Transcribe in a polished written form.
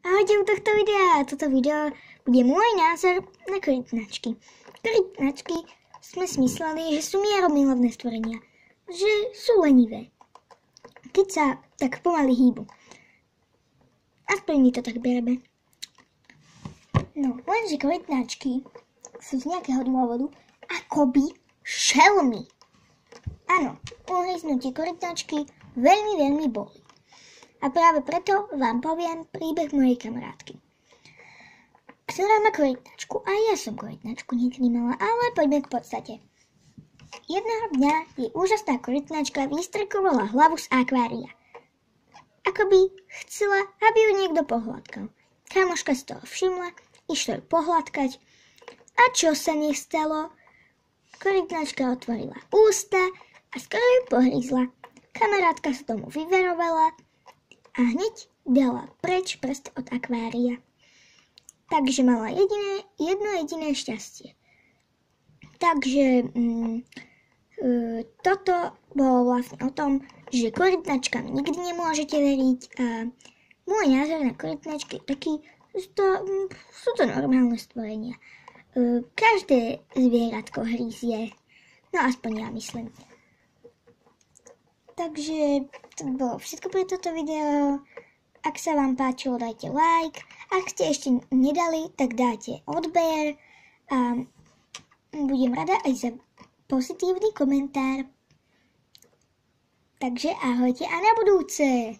Ahojte u tohto videa. Toto video bude môj názor na korytnačky. Korytnačky sme si mysleli, že sú mieromilovné stvorenia, že sú lenivé, keď sa tak pomaly hýbu. Aspoň mi to tak bereme. No, lenže korytnačky sú z nejakého dôvodu akoby šelmy. Áno, uhryznutie korytnačky veľmi bolí. A práve preto vám poviem príbeh mojej kamarátky, ktorá má korytnačku. A ja som korytnačku niekedy mala, ale poďme k podstate. Jedného dňa jej úžasná korytnačka vystrkovala hlavu z akvária. Akoby chcela, aby ju niekto pohľadkal. Kamoška si toho všimla, išla ju pohľadkať. A čo sa nestalo? Korytnačka otvorila ústa a skoro ju pohryzla. Kamarátka sa tomu vyverovala a hneď dala preč prst od akvária. Takže mala jedno jediné šťastie. Takže toto bolo vlastne o tom, že korytnačkám nikdy nemôžete veriť a môj názor na korytnačky je taký, že sú to normálne stvorenia. Každé zvieratko hryzie, no aspoň ja myslím. Takže to bolo všetko pre toto video. Ak sa vám páčilo, dajte like. Ak ste ešte nedali, tak dáte odber. A budem rada aj za pozitívny komentár. Takže ahojte a na budúce.